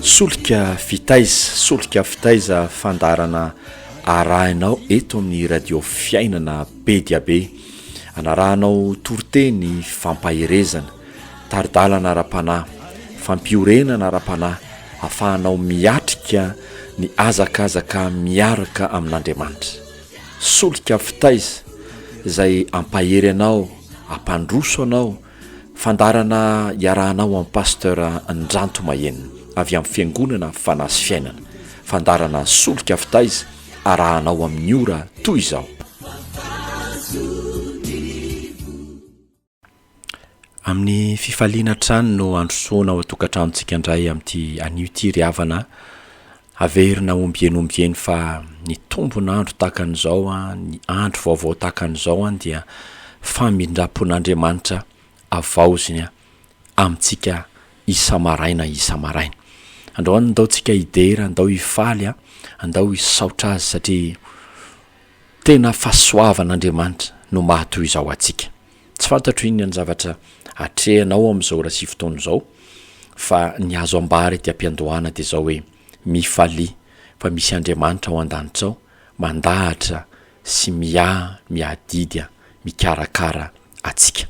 Solika Fitaiza fandarana arahinao eto amin'ny radio fiainana be dia be. Anarahanao toroteny fampaherezana, taridalana ara-panahy, fampiorenana ara-panahy, ahafahanao miatrika ny azakazaka miaraka amin'Andriamanitra. Solika Fitaiza izay ampahery anao, ampandroso anao, fandarana iarahanao amin'ny Pasteur Ndrantomahenina avy amin'ny fiangonana Fanasy Fiainana. Fandarana Solika Fitaiza arahanao amin'ny ora toy izao. Amin'ny fifaliana trano no androsoana ao atokantranotsika indray amin'ity anio ity riavana, averina ombieny fa ny tombon'andro takan'izao, ny andro vaovao takan'izao dia famindrapon'Andriamanitra avaoziny amintsika isa-maraina. Andao andaontsika hidera, andao hifaly, andao hisaotra azy satria tena fahasoavan'Andriamanitra no mahatoy izao atsika. Tsy fantatro inona ny zavatra atrehanao amin'izao raha sy fotoana izao, fa ny azo ambary ety am-piandohana dia izao hoe mifaly fa misy Andriamanitra ao an-danitrao mandahatra sy miadidy mikarakara atsika.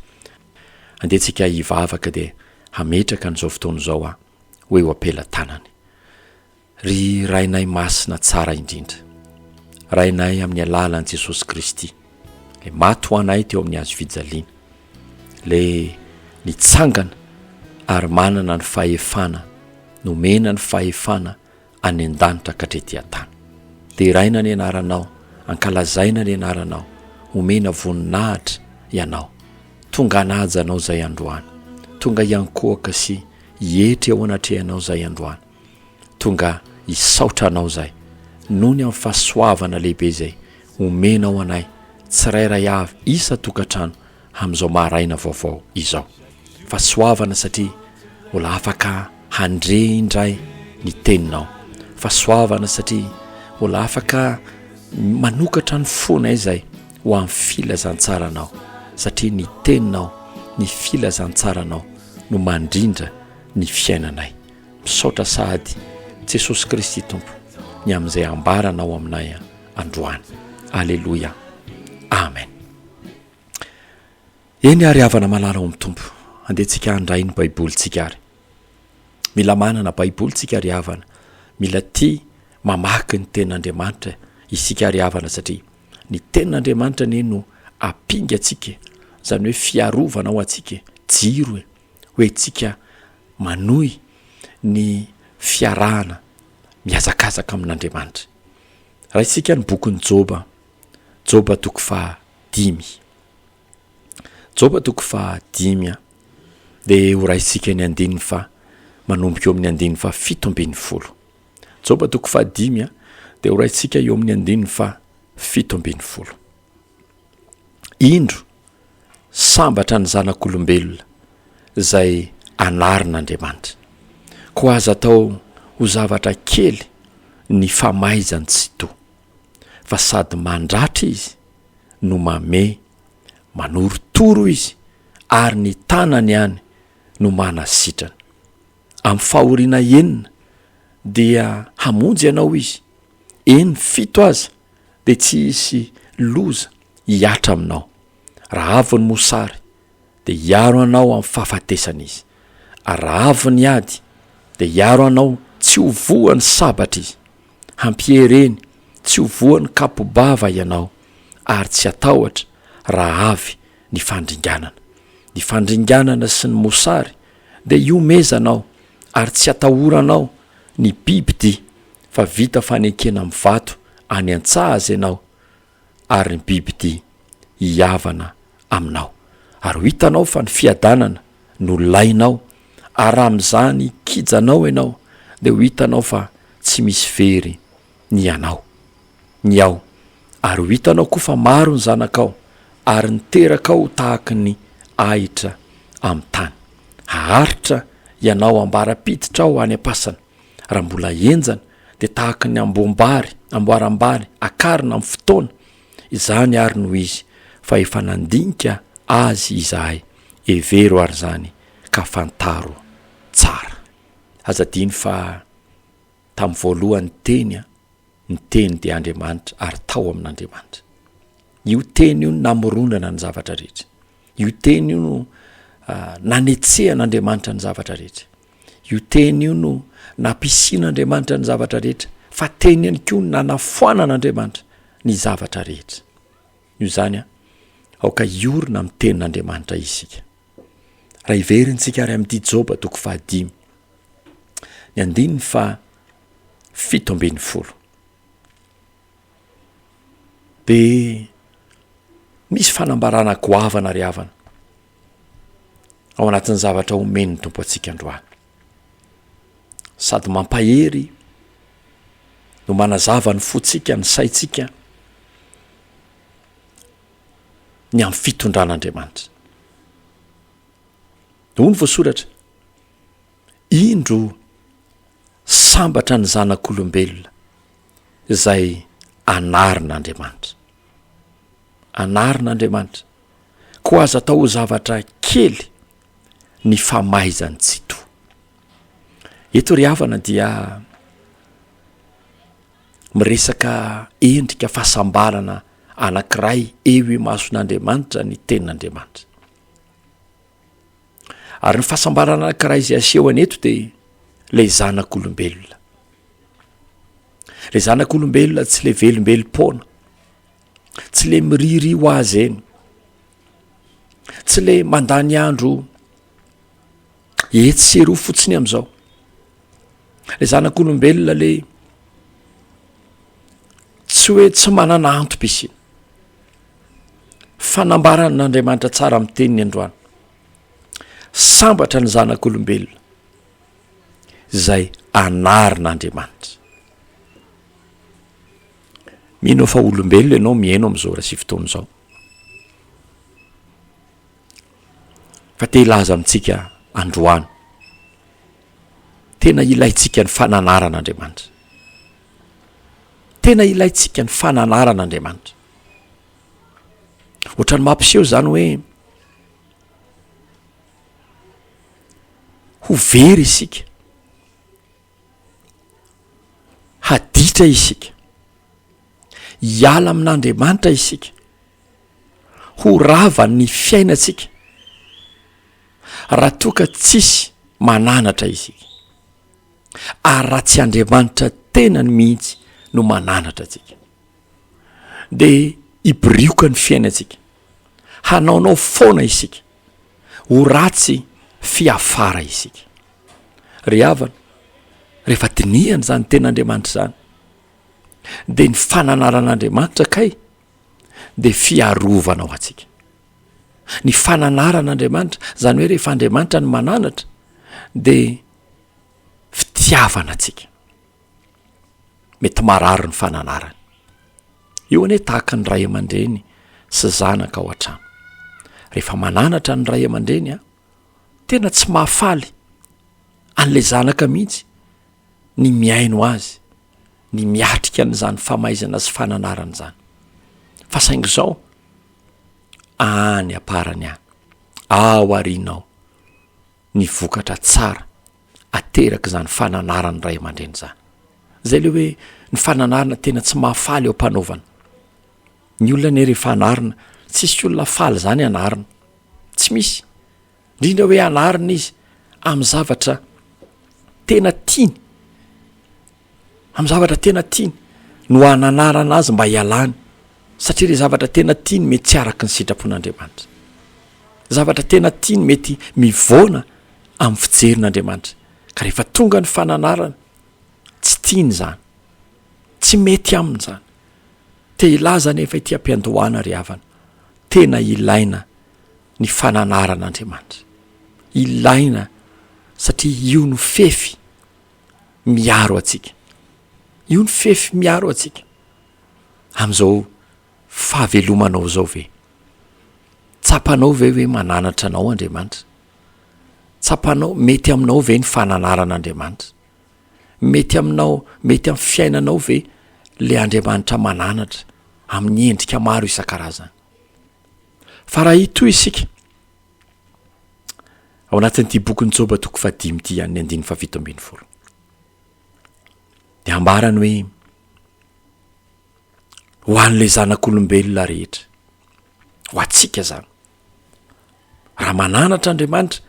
Andehantsika hivavaka dia hametraka an'izao fotoana izao hoe ho apela-tanany. Ry rainay masina tsara indrindra, rainay amin'ny alalan'i Jesosy Kristy, le maty ho anay teo amin'ny hazo fijaliana, le nitsangana ary manana ny fahefana, nomena ny fahefana any an-danitra katrety an-tany. Dia raina ny anaranao, ankalazaina ny anaranao, omena voninahitra ianao, tonga anajanao zay androany, tonga iankohaka sy hietry ao anatrehanao zay androany, tonga hisaotra anao zay, noho ny amin'ny fahasoavana lehibe zay omenao anay tsirairay avy isa-tokantrano amin'izao maharaina vaovao izao. Fahasoavana satria mbola afaka handre indray ny teninao, fahasoavana satria mbola afaka manokatra ny fonay zay ho amin'ny filazantsaranao, satria ny teninao, ny filazantsaranao no mandrindra ny fiainanay. Misaotra sahady Jesosy Kristy Tompo ny amin'izay ambaranao aminay androany. Aleluia, amen. Eny ary havana malala ao amin'ny Tompo, andehantsika handray ny baibolitsika ary. Mila manana baibolitsika ary havana, mila tia mamaky ny ten'Andriamanitra isika ary havana, satria ny ten'Andriamanitra ne no apinga atsika, zany hoe fiarovana ao atsika, jiro hoe tsika manohy ny fiarahana miazakazaka amin'Andriamanitra. Raha isika ny bokin'ny Joba, Joba toko faha 5, Joba toko faha 5 dia ho raisika ny andininy fa manomboka eo amin'ny andininy fa 17. Joba toko faha 5 dia ho raisika eo amin'ny andininy fa 17. Indro sambatra ny zanak'olombelona izay anarin'Andriamanitra, koa aza atao ho zavatra kely ny famaizany tsy to, fa sady mandratra izy no manorotoro izy, ary ny tanany ihany no manasitrana. Amin'ny fahoriana enina dia hamonjy ianao izy, eny 7 aza dia tsy hisy loza hiatra aminao. Raha avy ny mosary dia hiaro anao amin'ny fahafatesana izy, ary raha avy ny ady dia hiaro anao tsy ho voany sabatra izy. Hampiereny tsy ho voany kapobava ianao, ary tsy atahotra raha avy ny fandringanana. Ny fandringanana sy ny mosary dia iomezanao, ary tsy atahoranao ny bibidia, fa vita fanekena amin'ny vato any an-tsaha azy ianao, ary ny bibidia hiavana aminao. Ary ho hitanao fa ny fiadanana no lainao, ary amin'izany kijanao ianao dia ho hitanao fa tsy misy very ny anao, ny ao. Ary ho hitanao koa fa maro ny zanakao, ary niterakao tahaka ny ahitra amin'ny tany. Haharitra ianao ambara-piditra ao any am-pasana, raha mbola enjana dia tahaka ny amboarambary akarina amin'ny fotoana. Izany ary no izy, fa efa nandinika azy izahay, evero ary zany mankafantaro tsara. Azadiny fa tamin'ny voalohany teny ny teny dia Andriamanitra ary tao amin'Andriamanitra. Io teny io namoronana ny zavatra rehetra. Io teny io no nanetsehan'Andriamanitra ny zavatra rehetra. Io teny io no nampisian'Andriamanitra ny zavatra rehetra. Fa teny ihany koa nanafoanan'Andriamanitra ny zavatra rehetra. Io zany aoka iorina amin'ny tenin'Andriamanitra isika. Raha iverintsika ary amin'ity Joba 5 ny 17:10 dia misy fanambarana goavana ry havana ao anatin'ny zavatra omeny ny tompo antsika androany, sady mampahery no manazava ny fotsika ny saitsika ny amin'ny fitondran'Andriamanitra. Noho ny voasoratra, indro sambatra ny zanak'olombelona izay anarin'Andriamanitra. Anarin'Andriamanitra koa aza atao zavatra kely ny famaizany tsy to. Eto ry havana dia miresaka endrika fahasambarana anankiray eo imason'Andriamanitra ny tenin'Andriamanitra. Ary ny fahasambarana anankiray izay asehony eto dia ilay zanak'olombelona. Ilay zanak'olombelona tsy ilay velombelom-poana, tsy ilay miriry ho azy eny, tsy ilay mandany andro etseroa fotsiny amin'izao. Ilay zanak'olombelona ilay tsy hoe tsy manana antom-pisina. Fanambaran'Andriamanitra tsara amin'ny teniny androany. Sambatra ny zanak'olombelona izay anarin'Andriamanitra. Mino fa olombelona ianao mihaino amin'izao raha sy fotoana izao. Fa te hilaza amintsika androany. Tena ilaitsika ny fananaran'Andriamanitra. Tena ilaitsika ny fananaran'Andriamanitra. Ohatrany mampiseho zany hoe ho very isika, haditra isika, hiala amin'Andriamanitra isika, ho rava ny fiainatsika raha toka tsisy mananatra isika. Ary raha tsy Andriamanitra tena ny mihitsy no mananatra atsika, dia hibrioka ny fiainatsika, hanaonao foana isika, ho ratsy fiafara isika. Ry havana, rehefa dinihana zany ten'Andriamanitra zany, dia ny fananaran'Andriamanitra kay dia fiarovana ao atsika. Ny fananaran'Andriamanitra zany hoe rehefa Andriamanitra ny mananatra dia fitiavana atsika. Mety marary ny fananarany. Io ane tahaka ny ray aman-dreny sy zanaka ao an-trano. Rehefa mananatra ny ray aman-dreny tena tsy mahafaly an'ilay zanaka mihitsy ny miaino azy, ny miatrika n'izany famaizana sy fananarana zany. Fa saingy izao any aparany any, ao arinao ny vokatra tsara ateraka izany fananarany ray aman-dreny zany. Zay le hoe ny fananarana tena tsy mahafaly ao mpanaovana. Ny olona ne rehefa anarina, tsisy olona faly zany anarina. Tsy misy. Indrindra hoe anarina izy amin'ny zavatra tena tiany. Amin'ny zavatra tena tiany no ananarana azy mba hialany. Satria le zavatra tena tiany mety tsy araka ny sitrapon'Andriamanitra. Zavatra tena tiany mety mivoana amin'ny fijerin'Andriamanitra. Ka rehefa tonga ny fananarana, tsy tiany zany, tsy mety aminy zany. Te ilaza nefa ity ampiandohana ry havana, tena ilaina ny fananaran'Andriamanitra. Ilaina satria io no fefy miaro atsika. Io ny fefy miaro atsika amin'izao fahavelomanao zao ve. Tsapanao ve hoe mananatra anao Andriamanitra? Tsapanao, mety aminao ve ny fananaran'Andriamanitra? Mety aminao, mety amin'ny fiainanao ve le Andriamanitra mananatra amin'ny endrika maro isan-karazany? Fa raha hitoy isika ao anatin'ity bokyny Joba toko 5 ty any 17 dia ambarany hoe ho an'ilay zanak'olombelona rehetra ho atsika zany raha mananatra Andriamanitra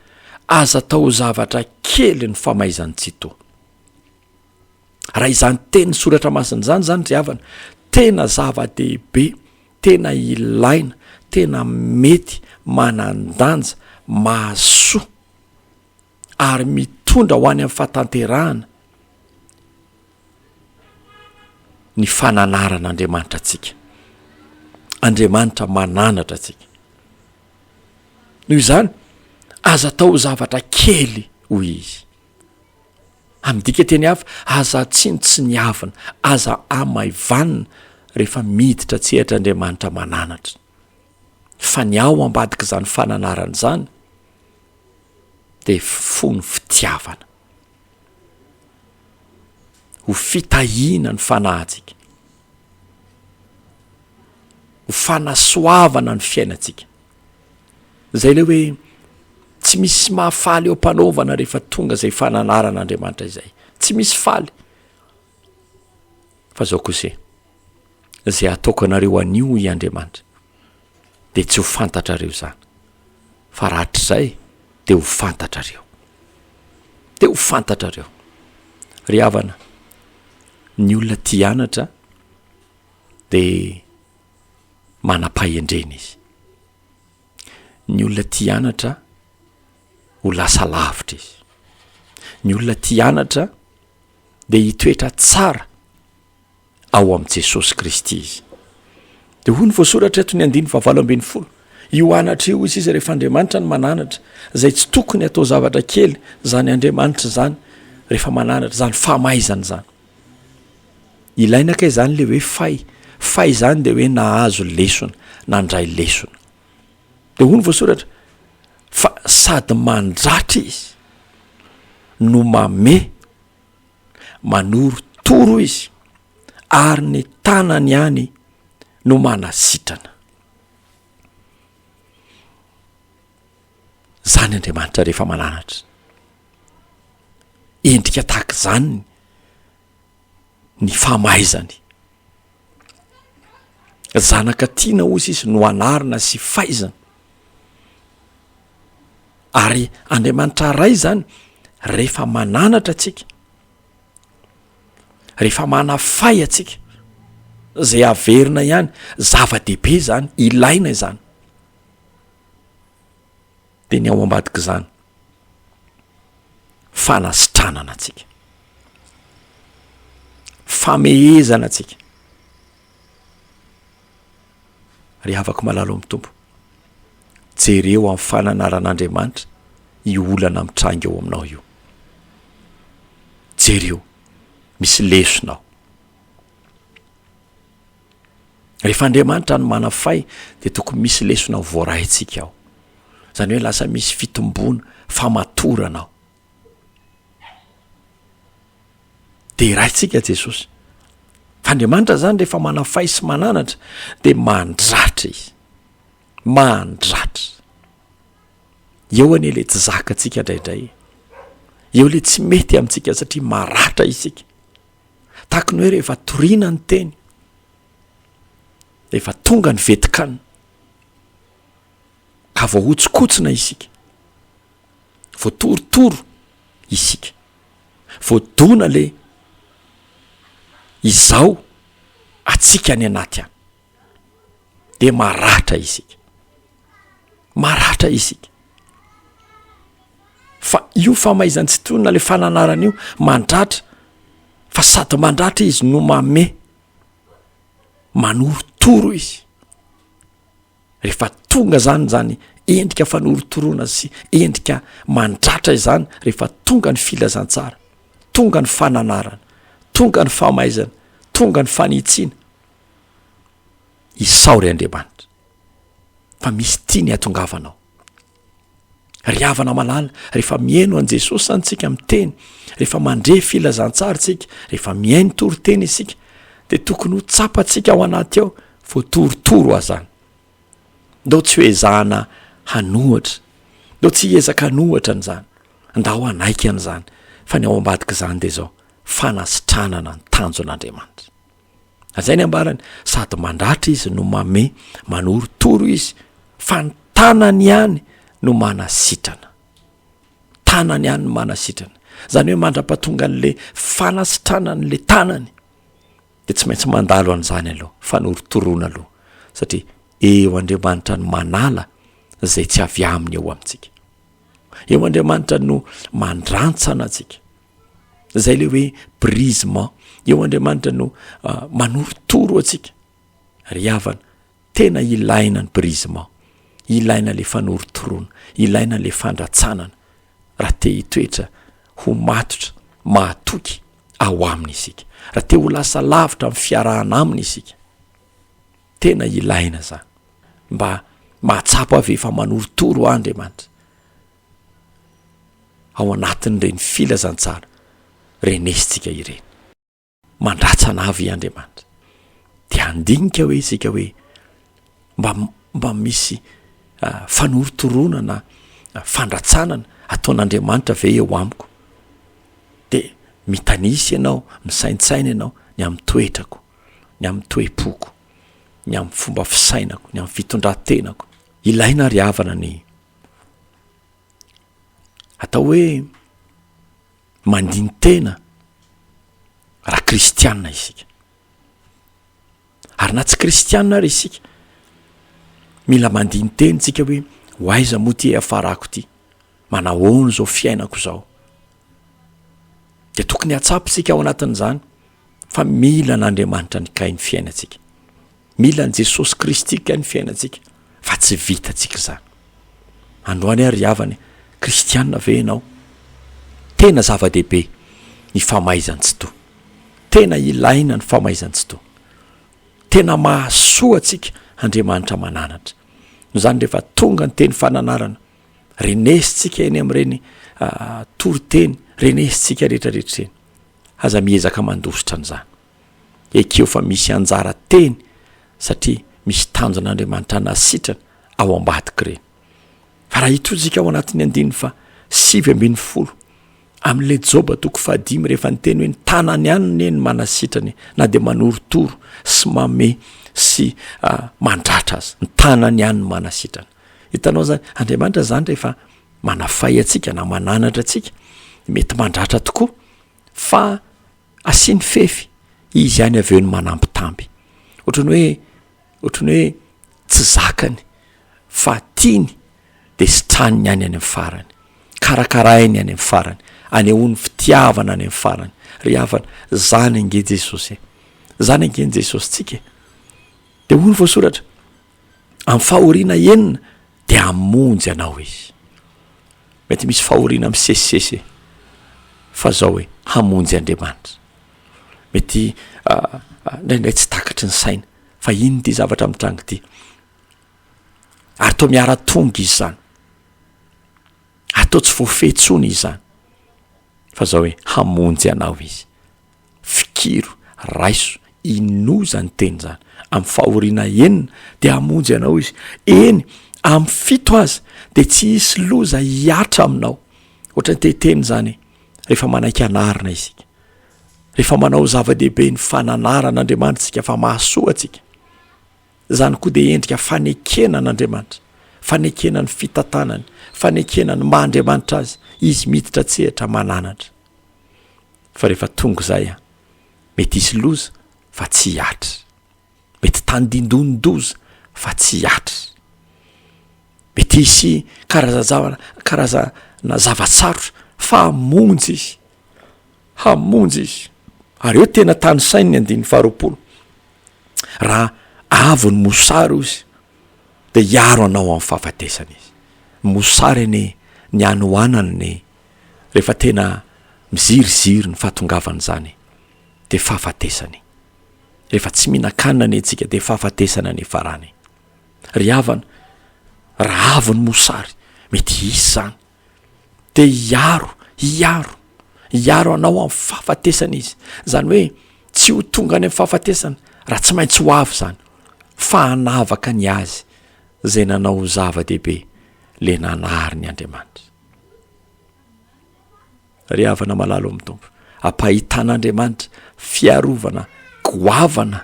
aza tao zavatra kely ny famaizany tsy toa. Raha izany teny soratra masina zany ry havana tena zava-dehibe, tena ilaina, tena mety, manandanja, mahasoa ary mitondra ho any amin'ny fahatanterahana ny fananaran'Andriamanitra atsika. Andriamanitra mananatra atsika. Noho izany aza tao zavatra kely hoy izy. Amidika teny hafa aza tsinitsiniavana, aza amaivanina rehefa miditra tsehatr'Andriamanitra mananatra. Fa ny ao ambadika izany fananarana zany dia fony fitiavana, ho fitahiana ny fanahintsika, ho fanasoavana ny fiainantsika. Zay le hoe tsy misy mahafaly eo mpanaovana rehefa tonga izay fananaran'Andriamanitra izay. Tsy misy faly. Fa zao kosa izay ataoko anareo anio i Andriamanitra dia tsy ho fantatrareo zany. Fa rahatr'izay dia ho fantatrareo. Dia ho fantatrareo. Ry havana, ny olona tia anatra dia manam-pahendrena izy. Ny olona tia anatra ho lasa lavitra izy. Ny olona tia anatra dia hitoetra tsara ao amin'i Jesosy Kristy izy. Dia hoy ny voasoratra eto ny 9:20 io anatra io izy rehefa Andriamanitra ny mananatra izay tsy tokony atao zavatra kely zany Andriamanitra zany rehefa mananatra zany famaizana zany. Ilaina kay zany le hoe fay zany dia hoe nahazo lesona, nandray lesona. Dia hoy ny voasoratra fa sady mandratra izy no mame, manoro toro izy ary ny tanany ihany no manasitrana. Zany Andriamanitra rehefa mananatra. Endrika tahaka zany ny famaizany. Zanaka tiana ozy izy no anarina sy faizana. Ary Andriamanitra ray zany rehefa mananatra atsika, rehefa manafay atsika, zay averina ihany zava-dehibe zany, ilaina izany. Dia ny ao ambadika zany fanasitranana atsika, famehezana atsika. Ry havako malalo amin'ny tompo, jereo amin'ny fananaran'Andriamanitra io olana mitranga eo aminao io. Jereo misy lesonao. Rehefa Andriamanitra no manafay dia tokony misy lesonao voaraitsika ao. Zany hoe lasa misy fitombona, famatoranao. Dia raitsika Jesosy. Fa Andriamanitra zany rehefa manafay sy mananatra dia mandratra izy. Mandratra. Eo ane le tsy zakantsika indraindray. Eo le tsy mety amintsika satria maratra isika. Tahaka ny hoe rehefa toriana ny teny, rehefa tonga ny vetikana, ka voaotsokotsina isika, voatorotoro isika, voadona le izao atsika any anaty any, dia maratra isika. Maratra isika. Fa io famaizany tsy tonina le fananarana io mandratra, fa sady mandratra izy no mame, manorotoro izy. Rehefa tonga zany endrika fanorotoroana sy endrika mandratra izany, rehefa tonga ny filazantsara, tonga ny fananarana, tonga ny famaizana, tonga ny fanitsiana, isaory Andriamanitra. Fa misy tia ny atongavanao. Ry havana malala, rehefa miaino an Jesosy santsika miteny, rehefa mandre filazantsara tsika, rehefa miaino toroteny isika, dia tokony ho tsapatsika ao anaty ao voatorotoro azany. Ndao tsy hoe zahana hanohatra, no tsy ezaka nohatra n'izany nda ho anaiky an'izany fa ny ao ambadika izany dia zao fanasitranana ny tanjo an'Andriamanitra. Azay ny ambarany sady mandratra izy no mame manorotoro izy fa ny tanany ihany no manasitrana. Tanany ihany no manasitrana. Zany hoe mandra-pahatonga an'le fanasitranan'le tanany dia tsy maintsy mandalo an'izany aloha fanorotoroana aloha satria eo Andriamanitra no manala zay tsy avy aminy eo amintsika. Eo Andriamanitra no mandrantsana antsika. Zay le hoe brisement. Eo Andriamanitra no manorotoro antsika. Ry havana tena ilaina ny brisement, ilaina le fanorotoroana, ilaina le fandratsanana raha te hitoetra ho matotra mahatoky ao aminy isika, raha te ho lasa lavitra amin'ny fiarahana aminy isika. Tena ilaina zany mba mahatsapa avy efa manorotoro Andriamanitra ao anatin'ireny filazantsara renesitsika ireny. Mandratsana avy Andriamanitra dia andinika hoe isika hoe mba misy fanorotoroana na fandratsanana ataon'Andriamanitra ve eo amiko dia mitanisy ianao, misaintsaina ianao ny amin'ny toetrako, ny amin'ny toepoko, ny amin'ny fomba fisainako, ny amin'ny fitondran-tenako. Ilaina ry havana ny atao hoe mandiny tena raha kristianina isika. Ary na tsy kristianina ary isika mila mandiny tena tsika hoe hoaiza moa ty afarako ty, manahoana zao fiainako zao. Dia tokony hatsapitsika ao anatin'izany fa mila n'Andriamanitra nikay ny fiainantsika, mila ny Jesosy Kristy kay ny fiainantsika fa tsy vitatsika zany. Androany ary havany kristianina ve ianao? Tena zava-dehibe ny famaizan-tsotoa, tena ilaina ny famaizan-tsotoa, tena mahasoa antsika Andriamanitra mananatra. No zany rehefa tonga ny teny fananarana renesitsika eny amin'ireny toriteny, renesitsika rehetrarehetra eny, aza miezaka mandositra an'izany. Ekeo fa misy anjara teny satria misy tanjon'Andriamanitra nasitrana ao ambadika ireny. Fa raha hitotsika ao anatin'ny 9:20 amin'le Joba 5 rehefa niteny hoe ny tanany ihany ny manasitrany na dia manorotoro sy mame sy mandratra azy, ny tanany ihany ny manasitrana. Hitanao zany Andriamanitra zany rehefa manafay atsika na mananatra atsika mety mandratra tokoa fa asiany fefy izy ihany avy eo ny manampitamby. Ohatrany hoe tsy zakany fa tiany dia sitraniny ihany any amin'ny farany, karakarainy any amin'ny farany, anehoany fitiavana any amin'ny farany. Ry havana zany ange Jesosy, zany ange Jesosy tsika. Dia hoy ny voasoratra amin'ny fahoriana enina dia hamonjy anao izy. Mety misy fahoriana misesisesy fa zao hoe hamonjy Andriamanitra. Mety ndraindray tsy takatry ny saina fa ino ty zavatra mitrango ty, ary to miara tonga izy zany, atao tsy voafehitsony izy zany, fa zao hoe hamonjy anao izy. Fikiro, raiso, inoza ny teny zany amin'ny fahoriana enina dia hamonjy anao izy. Eny amin'ny 7 azy dia tsy hisy loza hiatra aminao. Ohatra ny teteny zany rehefa manaiky anarina isika, rehefa manao zava-dehibe ny fananaran'Andriamanitra tsika fa mahasoa atsika, zany koa dia endrika fanekena n'Andriamanitra, fanekena ny fitantanany, fanekena ny maha-Andriamanitra azy, izy miditra tsehatra mananatra. Fa rehefa tonga zay mety hisy loza fa tsy hiatra, mety tandindondoza fa tsy hiatra, mety hisy karazana zavatsarotra fa hamonjy izy, hamonjy izy. Ary eo tena tany sainy 9:20 raha avo ny mosary izy dia hiaro anao amin'ny fahafatesana izy. Mosary ny anohanany rehefa tena miziriziry ny fahatongavany zany dia fahafatesany. Rehefa tsy mihinan-kanina ny antsika dia fahafatesana ny farany. Ry havana raha avo ny mosary mety hisy zany dia hiaro anao amin'ny fahafatesana izy. Zany hoe tsy ho tonga any amin'ny fahafatesana raha tsy maintsy ho avy zany, fa hanavaka ny azy zay nanao zava-dehibe le nanary ny Andriamanitra. Ry havana malalo amin'ny tompo, ampahitan'Andriamanitra fiarovana, goavana,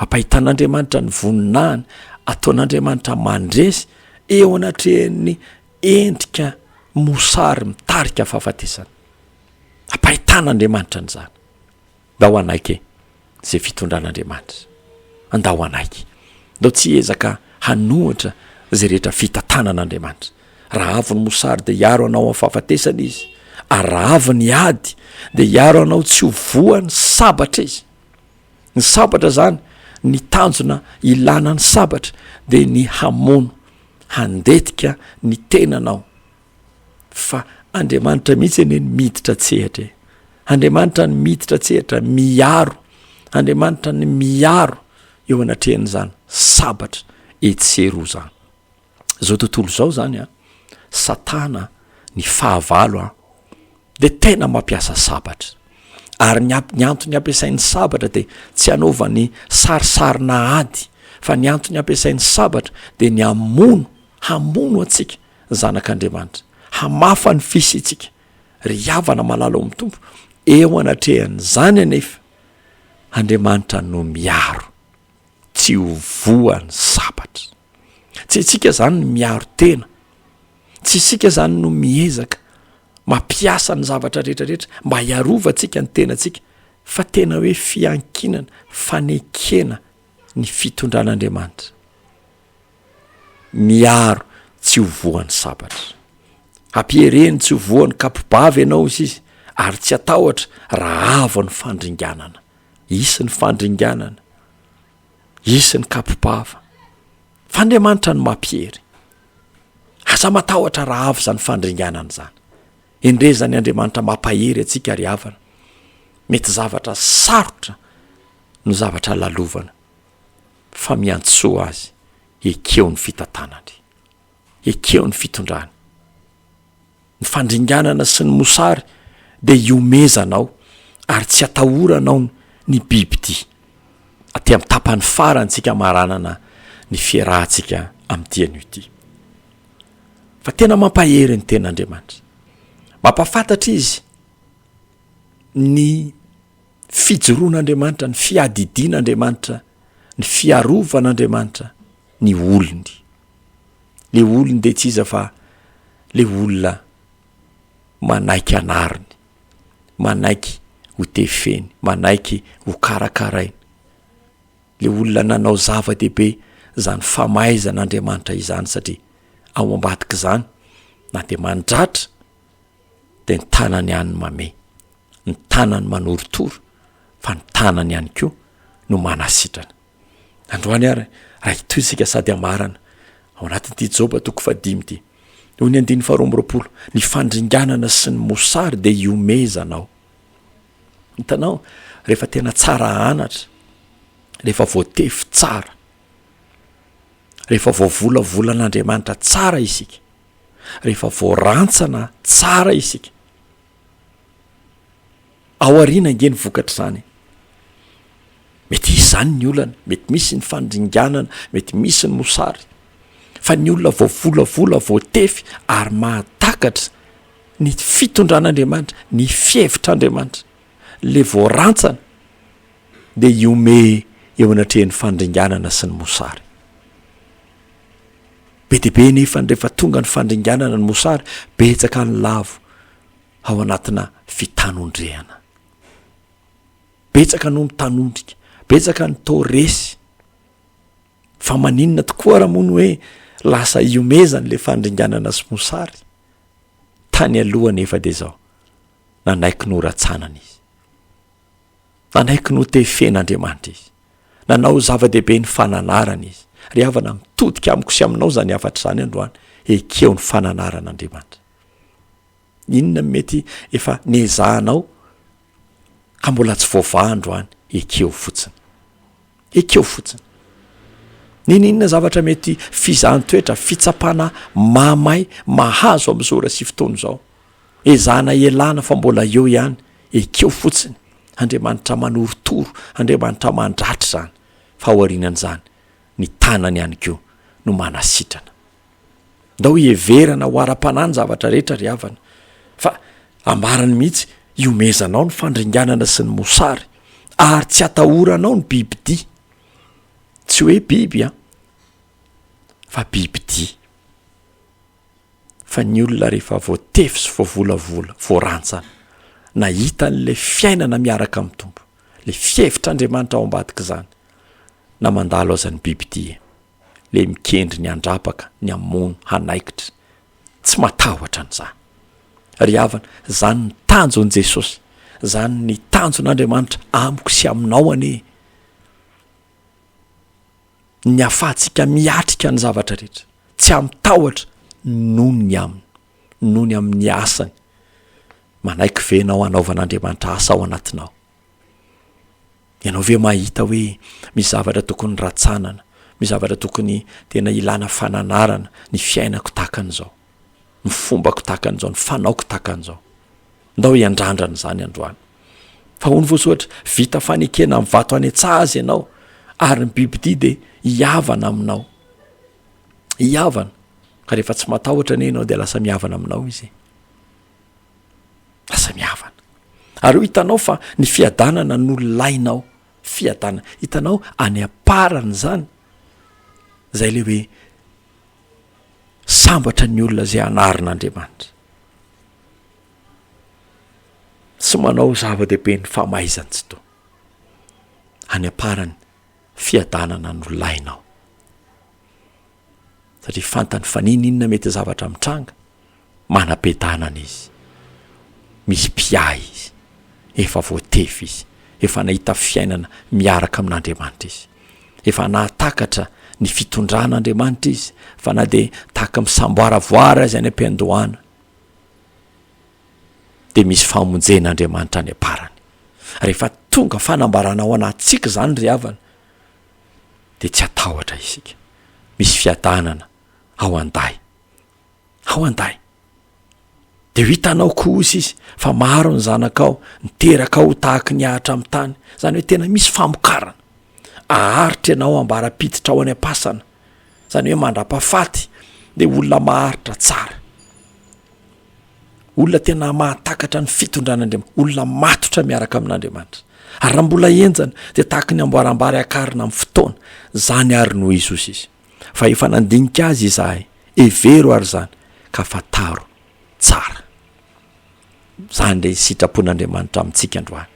ampahitan'Andriamanitra ny voninahiny, ataon'Andriamanitra mandresy eo anatrehan'ny endrika mosary mitarika fahafatesana. Ampahitan'Andriamanitra n'izany. Ndao anaiky zay fitondran'Andriamanitra. Andao anaiky. Ndao tsy ezaka hanohatra zay rehetra fitantanan'Andriamanitra. Raha avy ny mosary dia hiaro anao amin'ny fahafatesana izy. Ary raha avy ny ady dia hiaro anao tsy ho voany sabatra izy. Ny sabatra zany, ny tanjona ilana ny sabatra dia ny hamono, handetika ny tenanao. Fa Andriamanitra mihitsy eny miditra tsehatra. Andriamanitra ny miditra tsehatra miaro. Andriamanitra ny miaro eo anatrehan'izany sabatra etseroa zany. Zao tontolo zao zany Satana ny fahavalo dia tena mampiasa sabatra. Ary ny antony ampiasain'ny sabatra dia tsy hanaovany sarisarina ady, fa ny antony ampiasain'ny sabatra dia ny hamono atsika zanak'Andriamanitra, hamafa ny fisitsika. Ry havana malalo amin'ny tompo, eo anatrehan'izany anefa Andriamanitra no miaro, tsy ho voany sabatra. Tsy isika zany no miaro tena, tsy isika zany no miezaka mampiasa ny zavatra rehetrarehetra mba hiarovantsika ny tenantsika, fa tena hoe fiankinana, fanekena ny fitondran'Andriamanitra. Miaro tsy ho voany sabatra. Ampiereny tsy ho voany kapobavy ianao izy, ary tsy atahotra raha avo ny fandringanana. Isy ny fandringanana, isy ny kapobava. Fa Andriamanitra ny mampiery. Aza matahotra raha avo zany fandringanana zany. Endrezany Andriamanitra mampahery atsika ry havana. Mety zavatra sarotra no zavatra lalovana, fa miantsoa azy ekeo ny fitantanany, ekeo ny fitondrany. Ny fandringanana sy ny mosary dia iomezanao, ary tsy atahoranao ny bibidy. Aty amin'ny tapany farantsika maranana ny fiarahantsika amin'ny dian'io ity. Fa tena mampahery ny ten'Andriamanitra. Mampafantatra izy ny fijoroan'Andriamanitra, ny fiadidian'Andriamanitra, ny fiarovan'Andriamanitra, ny olony. Le olony dia tsy iza fa le olona manaiky anariny, manaiky ho tefeny, manaiky ho karakarainy. Le olona nanao zava-dehibe zany famaizan'Andriamanitra izany, satria ao ambadika zany na dia mandratra dia ny tanany ihany mame, ny tanany manoritoro, fa ny tanany ihany koa no manasitrana. Androany ary raha itoy isika sady amarana ao anatin'ity Joba 5:5 noho ny 2:20, ny fandringanana sy ny mosary dia iomezanao. Hitanao, rehefa tena tsara anatra, rehefa voatefy tsara, rehefa voavolavolan'Andriamanitra tsara isika, rehefa voarantsana tsara isika, ao ariana ingeny vokatra zany. Mety isy zany ny olana, mety misy ny fandringanana, mety misy ny mosary, fa ny olona voavolavola, voatefy ary mahatakatra ny fitondran'Andriamanitra, ny fihevitr'Andriamanitra, le voarantsana dia iome eo anatrehan'ny fandringanana sy ny mosary. Be dia be nefa rehefa tonga ny fandringanana ny mosary, betsaka ny lavo ao anatina fitanondrehana. Betsaka no mitanondrika, betsaka ny toresy. Fa maninona tokoa raha mono hoe lasa iomezany le fandringanana sy mosary. Tany aloha nefa dia zao, nanaiky no ratsanana izy, nanaiky no tefen'Andriamanitra izy, nanao zava-dehibe ny fananarana izy. Ry havana, mitodika amiko sy aminao zany afatra zany androany, ekeo ny fananaran'Andriamanitra. Inona mety efa nezahanao ka mbola tsy voavaha androany, ekeo fotsiny, ekeo fotsiny. Ninona zavatra mety fizahn-toetra, fitsapana mamay mahazo amin'izao ora sy fotoana izao, ezahana elana fa mbola eo ihany, ekeo fotsiny. Andriamanitra manoritoro, Andriamanitra mandratra zany, fa aorianan'izany ny tanany ihany koa no manasitrana. ndao hieverana ho ara-panany zavatra rehetra ry havana fa ambarany mihitsy iomezanao ny fandringanana sy ny mosary ary tsy atahoranao ny bibidia tsy hoe biby fa bibidia fa ny olona rehefa voatefy sy voavolavola voarantsana nahita n'le fiainana miaraka amin'ny tompo le fihevitr'Andriamanitra ao ambadika izany na mandalo azany bibidia le mikendry ny andrapaka ny amono hanaikitra tsy matahotra an'izany ry havana zany ny tanjon'i Jesosy zany ny tanjon'Andriamanitra amiko sy aminao anie ny afahantsika miatrika ny zavatra rehetra tsy amitahotra noho ny amin'ny asany manaiky venao anaovan'Andriamanitra asa ao anatinao. Ianao ve mahita hoe misy zavatra tokony ratsanana, misy zavatra tokony tena ilana fananarana ny fiainako takan'izao, ny fombako takan'izao, ny fanaoko takan'izao. Ndao iandrandrana zany androany. Fa hono voasoatra vita fanekena amin'ny vato anetsazy ianao ary ny bibidia de hiavana aminao. Hiavana. Ka rehefa tsy matahotra ne ianao de lasa miavana aminao izy. Lasa miavana. Ary hitanao fa ny fiadanana no lainao. Fiadanana. Hitanao any aparany zany. Zay le hoe sambatra ny olona zay anarin'Andriamanitra. Sy manao zava-dehibe ny famaizany tsy to. Any aparany fiadanana no lainao. Satria fantany fa ninona mety zavatra mitranga, manam-piadanana izy. Misy pia izy. Efa voatefy izy. Efa nahita fiainana miaraka amin'Andriamanitra izy. Efa nahatakatra ny fitondran'Andriamanitra izy. Fa na de taka misamboaravoara azy any am-piandohana. De misy famonjen'Andriamanitra any aparany. Rehefa tonga fanambarana ao anatsika zany ry havana, de tsy atahotra isika. Misy fiadanana ao anday. Ao anday. De hitanao kosa izy fa maro ny zanakao niteraka ao tahaka ny ahatra amin'ny tany. Zany hoe tena misy famokarana. Aharitra ianao ambarapititra ao any am-pasana. Zany hoe mandrapahafaty de olona maharitra tsara. Olona tena mahatakatra ny fitondran'Andriamanitra, olona matotra miaraka amin'Andriamanitra. Ary raha mbola enjana de tahaka ny amboarambary akarina amin'ny fotoana, zany ary no Jesosy izy. Fa efa nandinika azy izahay, evero ary zany, ka fataro tsara. Zany le sitrapon'Andriamanitra amintsika androany.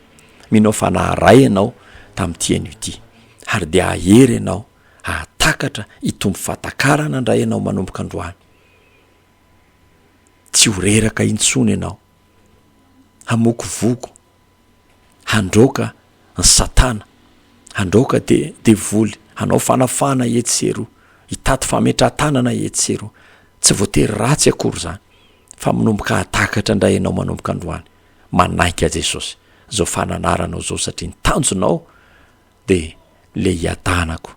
Minao fa naharay ianao tamin'ity anio ity. Ary de ahery ianao, ahatakatra hitombo fatakarana ndray ianao manomboka androany. Tsy ho reraka intsony ianao. Hamoko voko. Handroka ny satana. Handroka de voly. Hanao fanafana etsero. Hitato fametran-tanana etsero. Tsy voatery ratsy akory zany. Fa manomboka ahatakatra ndray ianao manomboka androany. Manaika Jesosy. Zao fananaranao zao satria ny tanjonao de le hiadanako.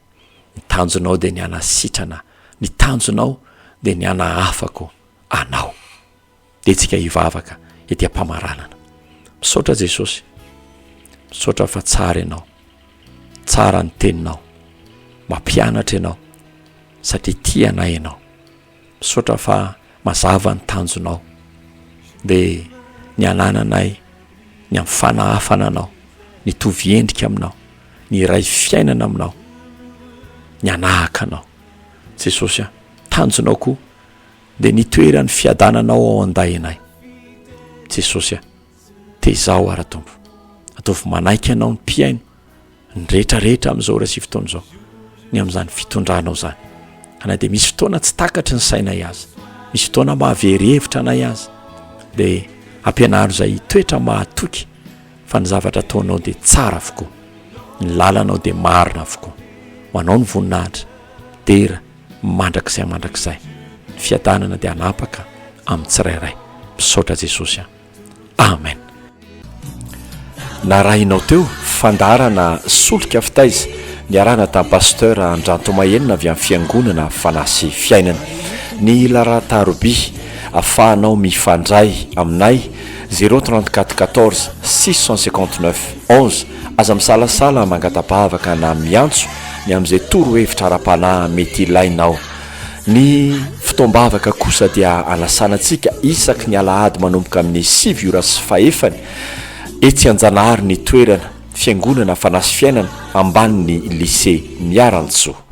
Ny tanjonao de ny anasitrana. Ny tanjonao de ny anahafako anao. De tsika hivavaka ety am-pamaranana. Misaotra Jesosy. Misaotra fa tsara ianao. Tsara ny teninao. Mampianatra ianao. Satria tia anay ianao. Misaotra fa mazava ny tanjonao. De ny anananay, ny amfanahafana anao, ny tovy endrika aminao, ny ray fiainana aminao, ny anahaka anao. Jesosy tanjonao koa de nitoerany fiadananao ao anday anay. Jesosy tezao ara tompo. Ataovy manaiky anao ny mpiaino ny rehetrarehetra amin'izao ora sy fotoana izao, ny amin'izany fitondranao zany. Ana de misy fotoana tsy takatry ny sainay azy, misy fotoana mahavery hevitra anay azy, de ampianaro zay toetra mahatoky fa ny zavatra ataonao de tsara avokoa, ny lalanao de marina avokoa. Manao ny voninahitra dera mandrakizay fiadanana de anapaka amin'ny tsirairay. Misaotra Jesosy. Amen. Narahinao teo fandarana Solika Fitaiza, niarana tamin'ny Pasteur Ndrantomahenina avy amin'ny fiangonana Fanasy Fiainana. Ny Alarobia afahanao mifandray aminay 034 14 659 11. Aza misalasala mangatapavaka na miantso ny amin'izay toro hevitra ara-panahy mety ilainao. Ny fotoam-bavaka kosa dia anasanantsika isaky ny alahady manomboka amin'ny 7 ora sy 4 etsy anjanahary ny toerana fiangonana fanasy fiainana ambaniny lycée miarantsoa.